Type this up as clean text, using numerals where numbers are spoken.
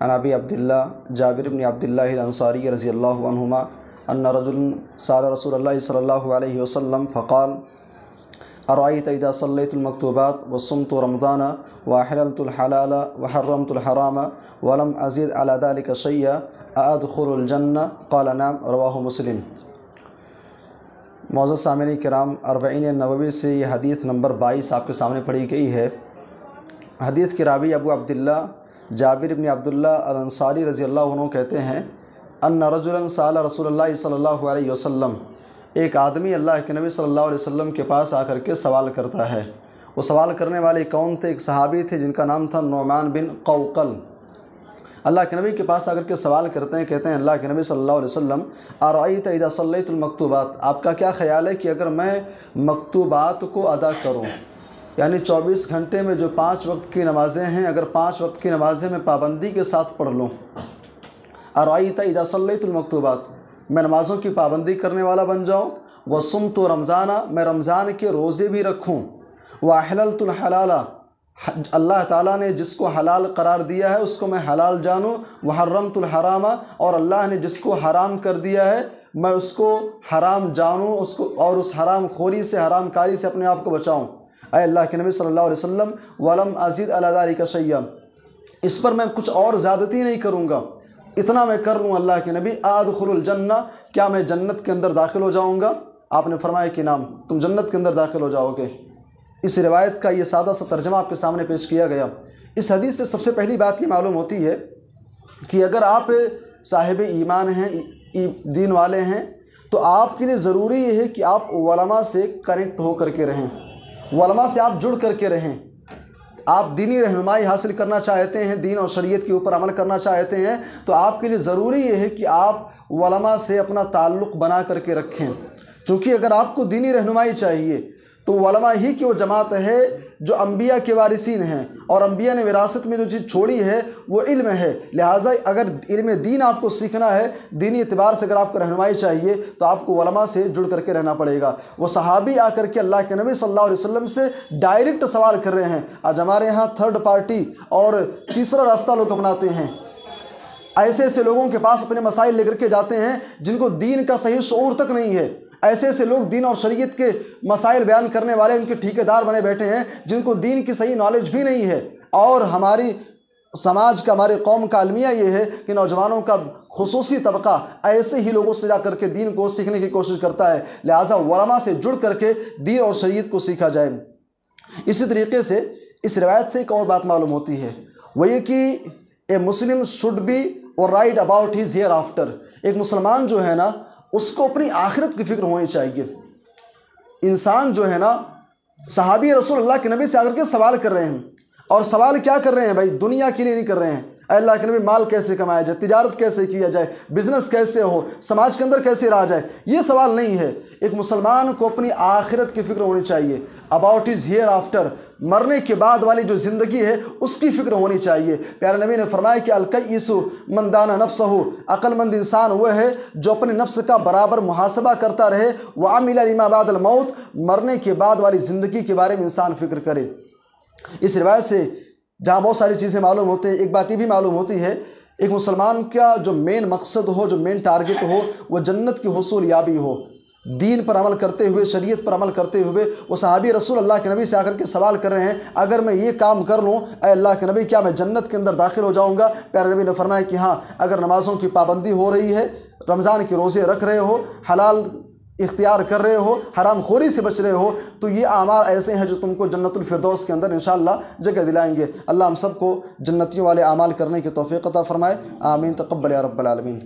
عن ابی عبداللہ جابر بن عبداللہ الانصاری رضی اللہ عنہما ان رجل سأل رسول اللہ صلی اللہ علیہ وسلم فقال ارأيت اذا صليت المكتوبات وصمت رمضان وحللت الحلال وحرمت الحرام ولم ازيد على ذلك شيئا ادخل الجنة قال نعم رواہ مسلم۔ معزز سامعین کرام، اربعین نبوی سے یہ حدیث نمبر 22 آپ کے سامنے پڑھی گئی ہے۔ حدیث کے راوی ابو عبداللہ جابر بن عبداللہ الانصاری رضی اللہ عنہ کہتے ہیں ان رجلا سأل رسول اللہ صلی اللہ علیہ وسلم، ایک آدمی اللہ کے نبی صلی اللہ علیہ وسلم کے پاس آ کر کے سوال کرتا ہے۔ وہ سوال کرنے والے کون تھے؟ ایک صحابی تھے جن کا نام تھا نعمان بن قوقل۔ اللہ کے نبی کے پاس آ کر کے سوال کرتے ہیں، کہتے ہیں اللہ کے نبی صلی اللہ علیہ وسلم ارأیت اذا صلیت المکتوبات، آپ کا کیا خیال ہے کہ اگر میں مکتوبات کو ادا کروں، یعنی 24 گھنٹے میں جو 5 وقت کی نمازیں ہیں، اگر 5 وقت کی نمازیں میں پابندی کے ساتھ پڑھ لوں، ارأیت اذا صلیت المکتوبات، میں نمازوں کی پابندی کرنے والا بن جاؤں، وصمت رمضان، میں رمضان کے روزے بھی رکھوں، وحللت الحلال، اللہ تعالیٰ نے جس کو حلال قرار دیا ہے اس کو میں حلال جانوں، وحرمت الحرام، اور اللہ نے جس کو حرام کر دیا ہے میں اس کو حرام جانوں، اس کو اور اس حرام خوری سے، حرام کاری سے اپنے آپ کو بچاؤں۔ اے اللہ کے نبی صلی اللہ علیہ وسلم ولم ازید علی ذلک شیئا، اس پر میں کچھ اور زیادتی نہیں کروں گا، اتنا میں کر لوں اللہ کے نبی، ادخل الجنہ، کیا میں جنت کے اندر داخل ہو جاؤں گا؟ آپ نے فرمایا کہ نام، تم جنت کے اندر داخل ہو جاؤ گے۔ اس روایت کا یہ سادہ سا ترجمہ آپ کے سامنے پیش کیا گیا۔ اس حدیث سے سب سے پہلی بات یہ معلوم ہوتی ہے کہ اگر آپ صاحب ایمان ہیں، دین والے ہیں، تو آپ کے لیے ضروری یہ ہے کہ آپ علماء سے کنیکٹ ہو کر کے رہیں، علماء سے آپ جڑ کر کے رہیں۔ آپ دینی رہنمائی حاصل کرنا چاہتے ہیں، دین اور شریعت کے اوپر عمل کرنا چاہتے ہیں، تو آپ کے لیے ضروری یہ ہے کہ آپ علماء سے اپنا تعلق بنا کر کے رکھیں، چونکہ اگر آپ کو دینی رہنمائی چاہیے تو علماء ہی کی وہ جماعت ہے جو انبیاء کے وارثین ہیں، اور انبیاء نے وراثت میں جو چیز چھوڑی ہے وہ علم ہے۔ لہٰذا اگر علم دین آپ کو سیکھنا ہے، دینی اعتبار سے اگر آپ کو رہنمائی چاہیے تو آپ کو علماء سے جڑ کر کے رہنا پڑے گا۔ وہ صحابی آ کر کے اللہ کے نبی صلی اللہ علیہ وسلم سے ڈائریکٹ سوال کر رہے ہیں۔ آج ہمارے ہاں تھرڈ پارٹی اور تیسرا راستہ لوگ اپناتے ہیں، ایسے ایسے لوگوں کے پاس اپنے مسائل لے کر کے جاتے ہیں جن کو دین کا صحیح شعور تک نہیں ہے۔ ایسے ایسے لوگ دین اور شریعت کے مسائل بیان کرنے والے ان کے ٹھیکیدار بنے بیٹھے ہیں جن کو دین کی صحیح نالج بھی نہیں ہے۔ اور ہماری سماج کا، ہمارے قوم کا المیہ یہ ہے کہ نوجوانوں کا خصوصی طبقہ ایسے ہی لوگوں سے جا کر کے دین کو سیکھنے کی کوشش کرتا ہے۔ لہٰذا علماء سے جڑ کر کے دین اور شریعت کو سیکھا جائے۔ اسی طریقے سے اس روایت سے ایک اور بات معلوم ہوتی ہے، وہ یہ کہ a Muslim should be worried about his hereafter, ایک مسلمان جو ہے نا اس کو اپنی آخرت کی فکر ہونی چاہیے۔ انسان جو ہے نا، صحابی رسول اللہ کے نبی سے آ کر کے سوال کر رہے ہیں، اور سوال کیا کر رہے ہیں بھائی؟ دنیا کے لیے نہیں کر رہے ہیں۔ اے اللہ کے نبی، مال کیسے کمایا جائے، تجارت کیسے کیا جائے، بزنس کیسے ہو، سماج کے اندر کیسے رہا جائے، یہ سوال نہیں ہے۔ ایک مسلمان کو اپنی آخرت کی فکر ہونی چاہیے، اباؤٹ ہز ہیئر آفٹر، مرنے کے بعد والی جو زندگی ہے اس کی فکر ہونی چاہیے۔ پیارے نبی نے فرمایا کہ الکیس من دان نفسہ، عقل مند انسان وہ ہے جو اپنے نفس کا برابر محاسبہ کرتا رہے، وعمل لما بعد الموت، مرنے کے بعد والی زندگی کے بارے میں انسان فکر کرے۔ اس روایت سے جہاں بہت ساری چیزیں معلوم ہوتی ہیں، ایک بات یہ بھی معلوم ہوتی ہے، ایک مسلمان کا جو مین مقصد ہو، جو مین ٹارگٹ ہو، وہ جنت کی حصول یابی ہو۔ دین پر عمل کرتے ہوئے، شریعت پر عمل کرتے ہوئے وہ صحابی رسول اللہ کے نبی سے آ کر کے سوال کر رہے ہیں، اگر میں یہ کام کر لوں اے اللہ کے نبی، کیا میں جنت کے اندر داخل ہو جاؤں گا؟ پیارے نبی نے فرمایا کہ ہاں، اگر نمازوں کی پابندی ہو رہی ہے، رمضان کے روزے رکھ رہے ہو، حلال اختیار کر رہے ہو، حرام خوری سے بچ رہے ہو، تو یہ اعمال ایسے ہیں جو تم کو جنت الفردوس کے اندر انشاءاللہ جگہ دلائیں گے۔ اللہ ہم سب کو جنتیوں والے اعمال کرنے کی توفیق عطا فرمائے، آمین، تقبل یا رب العالمین۔